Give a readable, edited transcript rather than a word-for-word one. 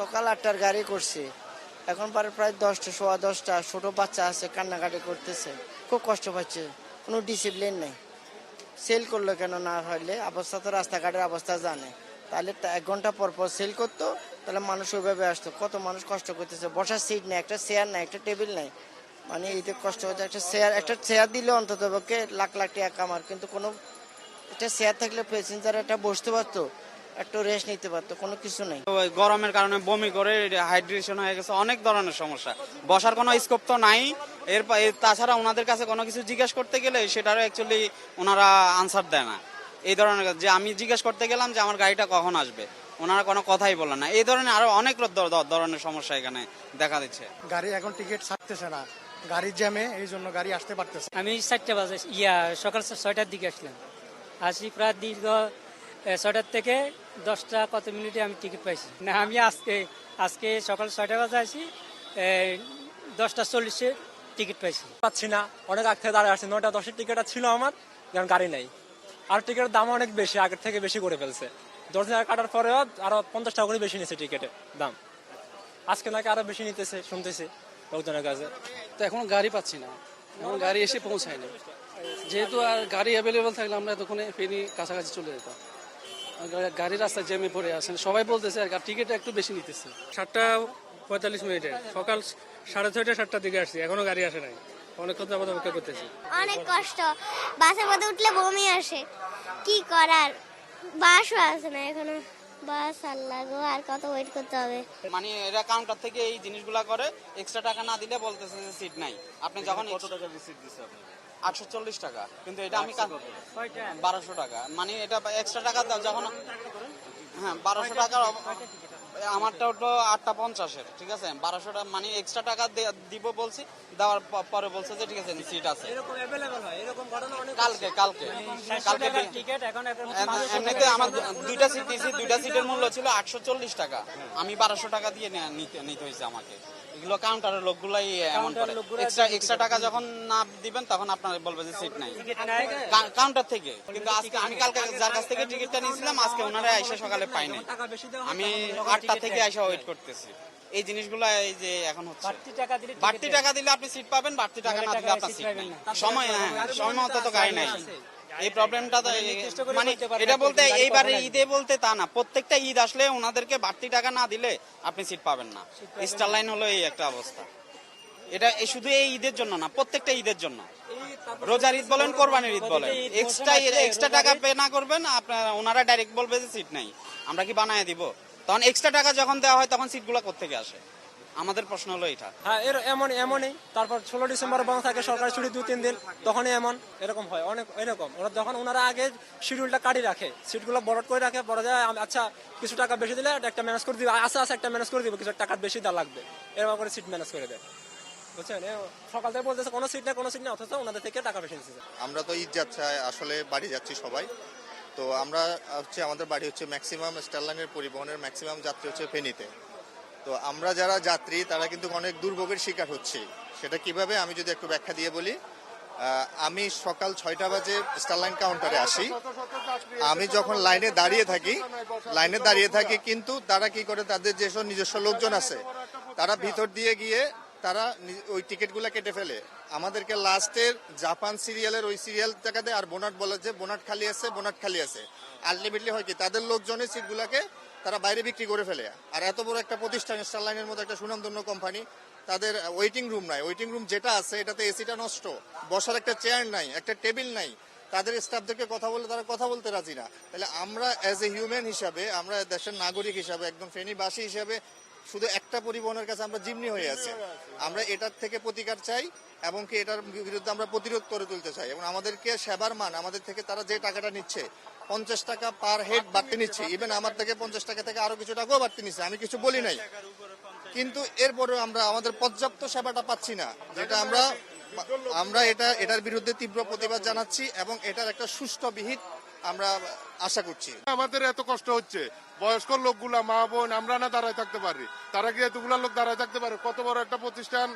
সকাল 8টার গাড়ি করছি, এখন প্রায় 10টা, সোয়া 10টা, ছোট বাচ্চা আছে কান্নাকাটি করতেছে, খুব কষ্ট পাচ্ছে, কোনো ডিসিপ্লিন নেই। সেল করলো কেন না হলে? অবস্থা তো রাস্তাঘাটের অবস্থা জানে, তাহলে 1 ঘন্টা পর পর সেল করতো, তাহলে মানুষ ওইভাবে আসতো। কত মানুষ কষ্ট করতেছে, বসার সিট নেই, একটা চেয়ার নেই, একটা টেবিল নেই, মানে এইতে কষ্ট হচ্ছে। একটা চেয়ার দিলে অন্তত পক্ষে লাখ লাখ টাকা কামার, কিন্তু কোনো একটা চেয়ার থাকলে প্যাসেঞ্জার একটা বসতে পারতো, একটু রেস্ট নিতে পারতো, কোনো কিছু নেই। ওই গরমের কারণে বমি করে হাইড্রেশন হয়ে গেছে, অনেক ধরনের সমস্যা। বসার কোনো স্কোপ তো নাই। তাছাড়া ওনাদের কাছে কোনো কিছু জিজ্ঞেস করতে গেলে সেটারও অ্যাকচুয়ালি ওনারা আনসার দেয় না। এই ধরনের যে আমি জিজ্ঞেস করতে গেলাম যে আমার গাড়িটা কখন আসবে, ওনারা কোনো কথাই বলে না। এই ধরনের আরো অনেক ধরনের সমস্যা এখানে দেখা দিচ্ছে। গাড়ি এখন টিকিট ছাড়তেছে না, গাড়ির জ্যামে, এই জন্য গাড়ি আসতে পারতেছে। আমি 4টা বাজে সকাল 6টার দিকে আসলাম, আসি প্রায় দীর্ঘ 6টার থেকে 10টা কত মিনিটে আমি টিকিট পাইছি। না, আমি আজকে সকাল 6টা বাজে আসি, 10টা 40-এ টিকিট পাইছি। পাচ্ছি না, অনেক আগ থেকে দাঁড়িয়ে আসছে। 9টা 10-এর টিকিট ছিল আমার, কারণ গাড়ি নাই। আর টিকিটের দাম অনেক বেশি, আগের থেকে বেশি করে ফেলছে। 10 টাকা কাটার পরেও আরো 50 টাকা করে বেশি নিচ্ছে টিকিটের দাম। আজকে নাকি আরো বেশি নিতেছে, শুনতেছে লোকজনের কাছে। তো এখন গাড়ি পাচ্ছি না, এখন গাড়ি এসে পৌঁছায়নি। যেহেতু আর গাড়ি অ্যাভেলেবেল থাকলে আমরা এতক্ষণে ফেনি কাছাকাছি চলে যেতাম। গাড়ি রাস্তায় জ্যামে পড়ে আছেন, সবাই বলতেছে আর টিকিট একটু বেশি নিতেছে। 7টা 45 সকাল 6:30 7টার দিকে আসছি, এখনো গাড়ি আসে নাই, অনেকক্ষণ যাবত অপেক্ষা করতেছি। অনেক কষ্ট, বাসের মধ্যে উঠলে বমি আসে, কি করার, বাসও আসে না এখনো। বাস আল্লাহ গো, আর কত ওয়েট করতে হবে। মানে এরা কাউন্টার থেকে এই জিনিসগুলা করে, এক্সট্রা টাকা না দিলে বলতেছে যে সিট নাই। আপনি যখন কত টাকা রিসিট দিছেন? 840 টাকা, কিন্তু এটা আমি 1200 টাকা, মানে এটা এক্সট্রা টাকা দাও যখন। হ্যাঁ, 1200 টাকা। আমারটা হলো 8টা 50-এর, ঠিক আছে। 1200 টাকা মানে এক্সট্রা টাকা দিব বলছি, দেওয়ার পরে বলছে যে ঠিক আছে সিট আছে। কালকে এমনিতে আমার 2টা সিট দিয়েছি, 2টা সিটের মূল্য ছিল 840 টাকা, আমি 1200 টাকা দিয়ে নিতে হয়েছে আমাকে। এগুলো কাউন্টারের লোকগুলাই এমন করে, এক্সট্রা টাকা যখন না দিবেন তখন আপনারা বলবে যে সিট নাই কাউন্টার থেকে। কিন্তু আজকে আমি কালকে যার কাছ থেকে টিকিটটা নিয়েছিলাম, আজকে ওনারা এসে সকালে পাইনি, আমি 8টা থেকে এসে ওয়েট করতেছি। এই জিনিসগুলো এই যে এখন হচ্ছে, বাড়তি টাকা দিলে আপনি সিট পাবেন, বাড়তি টাকা না দিলে আপনার সিট নেই। সময় মতো তো গাড়ি নাই। এই প্রবলেমটা মানে এটা বলতে এইবারে ঈদে বলতে তা না, প্রত্যেকটা ঈদ আসলে ওনাদেরকে বাড়তি টাকা না দিলে আপনি সিট পাবেন না। স্টার লাইন হলো এই একটা অবস্থা। এটা শুধু এই ঈদের জন্য না, প্রত্যেকটা ঈদের জন্য। রোজার ঈদ বলেন, কোরবানির ঈদ বলেন, এক্সট্রা টাকা পে না করবেন আপনার, ওনারা ডাইরেক্ট বলবে যে সিট নাই, আমরা কি বানায় দিব? তখন এক্সট্রা টাকা যখন দেওয়া হয় তখন সিটগুলো কোত্থেকে আসে? আমাদের প্রশ্ন হলো এটা। হ্যাঁ, এমনই। তারপর 16 ডিসেম্বর বন্ধ থাকে, সরকারি ছুটি 2-3 দিন, তখনই এরকম হয় অনেক। এরকম যখন ওনারা আগে শিডিউলটা কাটি রাখে, সিটগুলো বড় করে রাখে, বড় যায়, আচ্ছা কিছু টাকা বেশি দিলে একটা ম্যানেজ করে দিবে, আচ্ছা একটা ম্যানেজ করে দিবে, কিছু টাকা বেশি দেওয়া লাগবে, এরকম করে সিট ম্যানেজ করে দেয়, বুঝছেন। সকাল থেকে বলতেছে কোনো সিট নেই, অথচ ওনাদের থেকে টাকা বেশি নিচ্ছে। আমরা তো ঈদ যাচ্ছে, আসলে বাড়ি যাচ্ছি সবাই। তো আমরা আমাদের বাড়ি হচ্ছে ম্যাক্সিমাম স্টার লাইনের পরিবহনের ম্যাক্সিমাম যাত্রী হচ্ছে ফেনীতে। তো আমরা যারা যাত্রী তারা কিন্তু অনেক দুর্ভোগের শিকার হচ্ছি। সেটা কিভাবে আমি যদি একটু ব্যাখ্যা দিয়ে বলি। আমি সকাল 6টা বাজে স্টার লাইন কাউন্টারে আসি। আমি যখন লাইনে দাঁড়িয়ে থাকি কিন্তু তারা কি করে, তাদের যেসব নিজস্ব লোকজন আছে তারা ভিতর দিয়ে গিয়ে তারা ওই টিকিটগুলো কেটে ফেলে। আমাদেরকে লাস্টের জাপান সিরিয়ালের ওই সিরিয়াল টাকা দেয়, আর বোনাট বলে যে বোনাট খালি আছে। আলটিমেটলি হয় কি, তাদের লোকজনের সিটগুলোকে তারা বাইরে বিক্রি করে ফেলে। আর এত বড় একটা প্রতিষ্ঠান, স্টার লাইনের মতো একটা সুনামধন্য কোম্পানি, তাদের ওয়েটিং রুম নাই। ওয়েটিং রুম যেটা আছে এটাতে এসিটা নষ্ট, বসার একটা চেয়ার নাই, একটা টেবিল নাই, তাদের স্টাফদেরকে তারা কথা বলতে রাজি না। তাহলে আমরা অ্যাজ এ হিউম্যান হিসাবে, আমরা দেশের নাগরিক হিসাবে, একদম ফেনীবাসী হিসাবে শুধু একটা পরিবহনের কাছে আমরা জিম্মি হয়ে আছি। আমরা এটার থেকে প্রতিকার চাই এবং কি এটার বিরুদ্ধে আমরা প্রতিরোধ করে তুলতে চাই। এবং আমাদেরকে সেবার মান, আমাদের থেকে তারা যে টাকাটা নিচ্ছে 50 টাকা পার হেড বাড়তি নিচ্ছে, ইভেন আমার থেকে 50 টাকা থেকে আরো কিছু টাকাও বাড়তি নিচ্ছে, আমি কিছু বলি নাই, কিন্তু এরপরে আমরা আমাদের পর্যাপ্ত সেবাটা পাচ্ছি না, যেটা আমরা এটার বিরুদ্ধে তীব্র প্রতিবাদ জানাচ্ছি এবং এটার একটা সুষ্ঠু বিহিত আমরা আশা করছি। আমাদের এত কষ্ট হচ্ছে, বয়স্ক লোকগুলা, মা বোন, আমরা না দাঁড়ায় থাকতে পারি, তারা কি এতগুলা লোক দাঁড়ায় থাকতে পারে? কত বড় একটা প্রতিষ্ঠান।